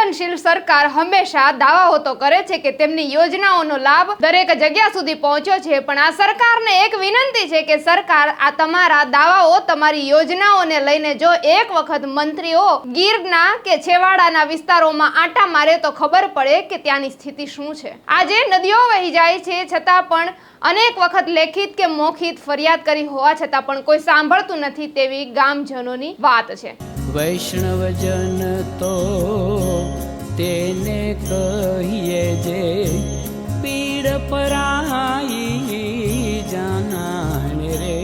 સંવેદનશીલ સરકાર હંમેશા દાવાઓ તો કરે છે કે તેમની યોજનાઓનો લાભ દરેક જગ્યા સુધી પહોંચ્યો છે, પણ આ સરકારને એક વિનંતી છે કે સરકાર આ તમારા દાવાઓ, તમારી યોજનાઓને લઈને જો એક વખત મંત્રીઓ ગીરના કે છેવાડાના વિસ્તારોમાં આંટા મારે તો ખબર પડે કે ત્યાંની સ્થિતિ શું છે। આજે નદીઓ વહી જાય છે છતાં પણ અનેક વખત લેખિત કે મૌખિક ફરિયાદ કરી હોવા છતાં પણ કોઈ સાંભળતું નથી તેવી ગામજનોની વાત છે। વૈષ્ણવજન તો તેને કહીએ જે પીડ પરાઈ જાનાને રે।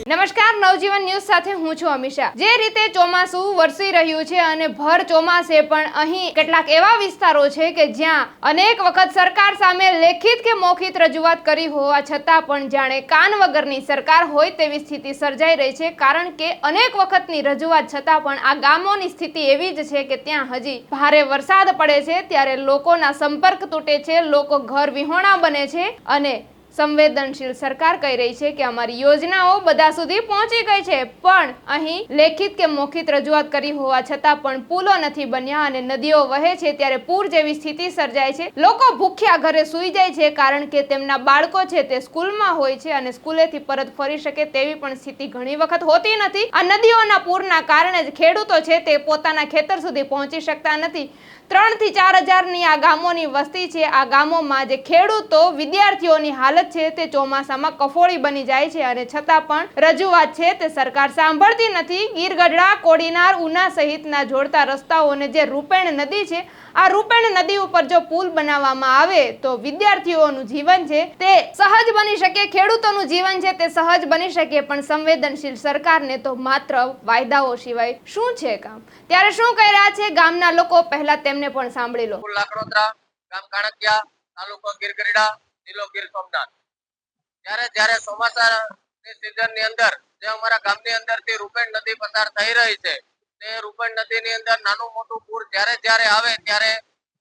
નમસ્કાર, નવજીવન ન્યૂઝ સાથે હું છું અમીષા। જે રીતે ચોમાસું વરસી રહ્યું છે અને ભર ચોમાસે પણ અહીં કેટલાક એવા વિસ્તારો છે કે જ્યાં અનેક વખત સરકાર સામે લેખિત કે મૌખિક રજૂઆત કરી હોવા છતાં પણ જાણે કાન વગરની સરકાર હોય તેવી સ્થિતિ સર્જાઈ રહી છે, કારણ કે અનેક વખતની રજૂઆત છતાં પણ આ ગામોની સ્થિતિ એવી જ છે કે ત્યાં હજી ભારે વરસાદ પડે છે ત્યારે લોકોના સંપર્ક તૂટે છે, લોકો ઘર વિહોણા બને છે અને સંવેદનશીલ સરકાર કહી રહી છે કે અમારી યોજનાઓ બધા સુધી પહોંચી ગઈ છે, પણ અહીં લેખિત કે મૌખિક રજૂઆત કરી હોવા છતાં પણ પુલો નથી બન્યા અને નદીઓ વહે છે ત્યારે પૂર જેવી સ્થિતિ સર્જાય છે। લોકો ભૂખ્યા ઘરે સૂઈ જાય છે કારણ કે તેમના બાળકો છે તે સ્કૂલમાં હોય છે અને સ્કૂલેથી પરત ફરી શકે તેવી પણ સ્થિતિ ઘણી વખત હોતી નથી। આ નદીઓના પૂરના કારણે જ ખેડૂતો છે તે પોતાના ખેતર સુધી પહોંચી શકતા નથી। 3 થી 4 હજારની આ ગામોની વસ્તી છે। આ ગામોમાં જે ખેડૂતો, વિદ્યાર્થીઓની હાલત છે તે ચોમાસામાં કફોડી બની જાય છે અને છતાં પણ રજૂઆત છે તે સરકાર સાંભળતી નથી। ગીરગઢડા, કોડીનાર, ઉના સહિતના જોડતા રસ્તાઓને જે રૂપેણ નદી છે, આ રૂપેણ નદી ઉપર જો પુલ બનાવવામાં આવે તો વિદ્યાર્થીઓનું જીવન છે તે સહજ બની શકે, ખેડૂતોનું જીવન છે તે સહજ બની શકે, પણ સંવેદનશીલ સરકારને તો માત્ર વાયદાઓ સિવાય શું છે કામ। ત્યારે શું કહી રહ્યા છે ગામના લોકો, પહેલા તેમને પણ સાંભળી લો। લાકડોદરા, ગામ કાણકિયા, તાલુકો ગીરગઢડા, જિલ્લો ગીર સોમનાથ। જ્યારે ચોમાસાની સિઝનની અંદર જે અમારા ગામની અંદરથી રૂપેણ નદી પસાર થઈ રહી છે, તે રૂપેણ નદીની અંદર નાનું મોટું પૂર જ્યારે આવે ત્યારે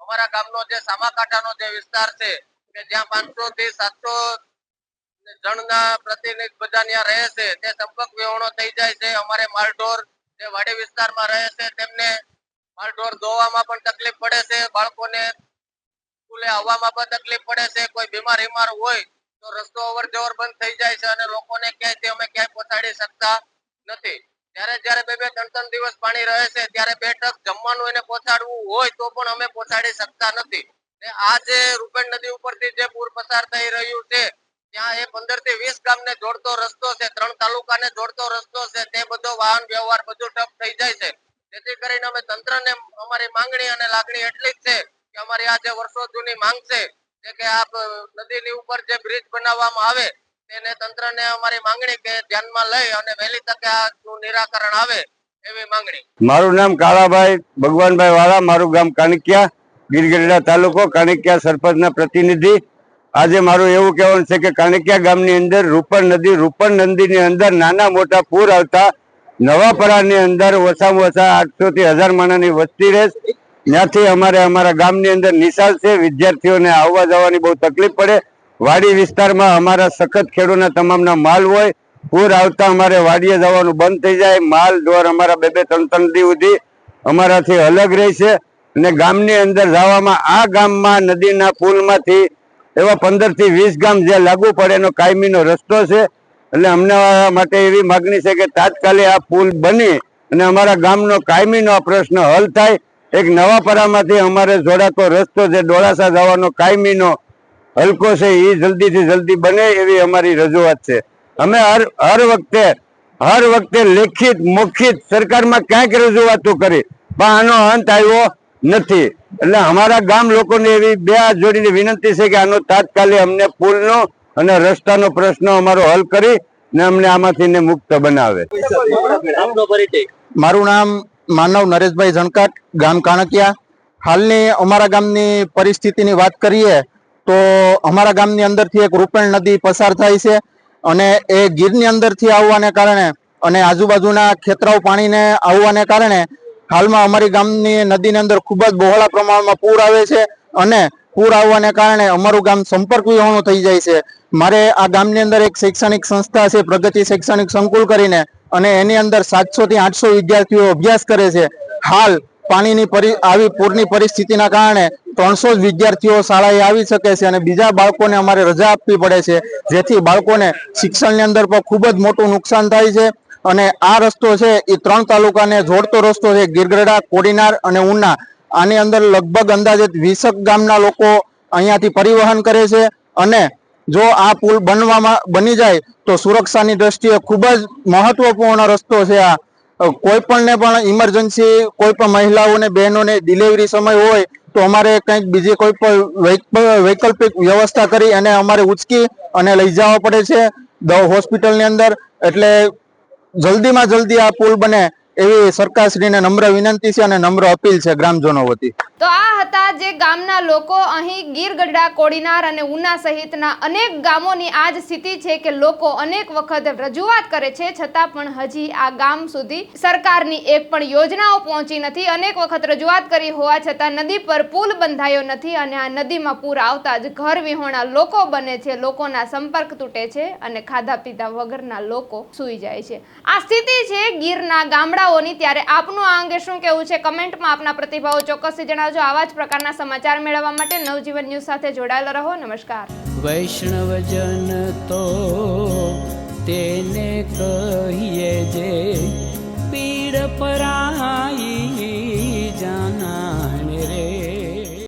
અમારા ગામનો જે સામાકાંઠાનો જે વિસ્તાર છે કે જ્યાં 500 થી 700 જણના પ્રતિનિધિ બધા ત્યાં રહે છે તે સંપર્ક વિહોણો થઈ જાય છે। અમારે માલઢોર જે વાડી વિસ્તારમાં રહે છે તેમને માલઢોર ધોવામાં પણ તકલીફ પડે છે, બાળકોને સ્કૂલે આવવામાં પણ તકલીફ પડે છે, કોઈ બીમાર હોય તો રસ્તો અવર જવર બંધ થઈ જાય છે અને લોકોને ક્યાંય અમે ક્યાંય પહોંચાડી શકતા નથી। જ્યારે 2-3 દિવસ પાણી રહે છે ત્યારે 2 ટક જમવાનું એને પહોંચાડવું હોય તો પણ અમે પહોંચાડી શકતા નથી। આ જે રૂપેણ નદી ઉપરથી જે પૂર પસાર થઈ રહ્યું છે ત્યાં એ 15 થી 20 ગામને જોડતો રસ્તો છે, 3 તાલુકાને જોડતો રસ્તો છે, તે બધો વાહન વ્યવહાર બધું ઠપ થઈ જાય છે। જેથી કરીને અમે તંત્રને અમારી માંગણી અને લાગણી એટલી જ છે કે અમારી આ જે વર્ષો જૂની માંગ છે કે આ નદીની ઉપર જે બ્રિજ બનાવવામાં આવે તેને તંત્રને અમારી માંગણી કે ધ્યાનમાં લઈ અને વહેલી તકે આનું નિરાકરણ આવે એવી માંગણી। મારું નામ કાળાભાઈ ભગવાનભાઈ વાળા, મારું ગામ કાણકિયા, ગીરગઢડા તાલુકો, કાણકિયા સરપંચના પ્રતિનિધિ। આજે મારું એવું કહેવાનું છે કે કાણકિયા ગામની અંદર રૂપણ નદીની અંદર નાના મોટા પૂર આવતા નવાપરાની અંદર ઓછામાં ઓછા 800 થી 1000 માણસની વસ્તી રહે। ત્યાંથી અમારા ગામની અંદર નિશાળ છે, વિદ્યાર્થીઓને આવવા જવાની બહુ તકલીફ પડે। વાડી વિસ્તારમાં અમારા સખત ખેડૂતના તમામના માલ હોય, પૂર આવતા અમારે વાડીએ જવાનું બંધ થઈ જાય, માલ ઢોર અમારા 2-3 દી સુધી અમારાથી અલગ રહે છે અને ગામની અંદર જવામાં આ ગામમાં નદીના પુલમાંથી એવા 15 થી 20 ગામ જે લાગુ પડે એનો કાયમીનો રસ્તો છે। એટલે અમને માટે એવી માગણી છે કે તાત્કાલિક આ પુલ બની અને અમારા ગામનો કાયમીનો આ પ્રશ્ન હલ થાય। એક નવાપરામાંથી અમારે જોડાતો રસ્તો જે ડોળાસા જવાનો કાયમીનો હલકો છે એ જલ્દીથી જલ્દી બને એવી અમારી રજૂઆત છે। અમે હર વખતે લેખિત મૌખિક સરકારમાં ક્યાંક રજૂઆતો કરી પણ આનો અંત આવ્યો નથી। એટલે અમારા ગામ લોકોને એવી 2 હાથ જોડીને વિનંતી છે કે આનો તાત્કાલિક અમને પુલનો અને રસ્તાનો પ્રશ્ન અમારો હલ કરી ને અમને આમાંથી મુક્ત બનાવે। મારું નામ માનવ નરેશભાઈ ઝણકાટ, ગામ કાણકિયા। હાલની અમારા ગામની પરિસ્થિતિની વાત કરીએ તો અમારા ગામની અંદરથી એક રૂપેણ નદી પસાર થાય છે અને એ ગીરની અંદરથી આવવાને કારણે અને આજુબાજુના ખેતરાઓ પાણીને આવવાને કારણે હાલમાં અમારી ગામની નદીની અંદર ખૂબ જ બહોળા પ્રમાણમાં પૂર આવે છે અને પૂર આવવાને કારણે અમારું ગામ સંપર્ક વિહોણું થઈ જાય છે। મારે આ ગામની અંદર એક શૈક્ષણિક સંસ્થા છે, પ્રગતિ શૈક્ષણિક સંકુલ કરીને, અને એની અંદર 700 થી 800 વિદ્યાર્થીઓ અભ્યાસ કરે છે। હાલ પાણીની આવી પૂરની પરિસ્થિતિના કારણે 300 જ વિદ્યાર્થીઓ શાળાએ આવી શકે છે અને બીજા બાળકોને અમારે રજા આપવી પડે છે, જેથી બાળકોને શિક્ષણની અંદર પણ ખૂબ જ મોટું નુકસાન થાય છે. અને આ રસ્તો છે એ 3 તાલુકાને જોડતો રસ્તો છે, ગીરગઢડા, કોડીનાર અને ઉના. આની અંદર લગભગ અંદાજે 20 ગામના લોકો અહીંયાથી પરિવહન કરે છે. અને જો આ પુલ બની જાય તો સુરક્ષાની દ્રષ્ટિએ ખૂબ જ મહત્વપૂર્ણ રસ્તો છે. આ કોઈ પણને પણ ઇમરજન્સી, કોઈ પણ મહિલાઓને, બહેનોને ડિલિવરી સમય હોય તો અમારે કંઈક બીજી કોઈ પણ વૈકલ્પિક વ્યવસ્થા કરી અને અમારે ઉચકી અને લઈ જવા પડે છે હોસ્પિટલની અંદર. એટલે જલ્દીમાં જલ્દી આ પુલ બને એવી સરકારશ્રીને નમ્ર વિનંતી છે અને નમ્ર અપીલ છે ગ્રામજનો વતી. તો આ હતા જે ગામના લોકો. અહીં ગીરગઢડા, કોડીનાર અને ઉના સહિતના અનેક ગામોની આ જ સ્થિતિ છે કે લોકો અનેક વખત રજૂઆત કરે છે, છતાં પણ હજી આ ગામ સુધી સરકારની એક પણ યોજનાઓ પહોંચી નથી. અનેક વખત રજૂઆત કરી હોવા છતાં નદી પર પુલ બંધાયો નથી અને આ નદીમાં પૂર આવતા જ ઘર વિહોણા લોકો બને છે, લોકોના સંપર્ક તૂટે છે અને ખાધા પીધા વગરના લોકો સૂઈ જાય છે. આ સ્થિતિ છે ગીરના ગામડાઓની. ત્યારે આપનું આ અંગે શું કહેવું છે? કમેન્ટમાં આપના પ્રતિભાવો ચોક્કસથી જણાવજો. આવા જ પ્રકારના સમાચાર મેળવવા માટે નવજીવન ન્યૂઝ સાથે જોડાયેલા રહો. નમસ્કાર. વૈષ્ણવજન તો તેને કહીએ જે પીડ પરાઈ જાના.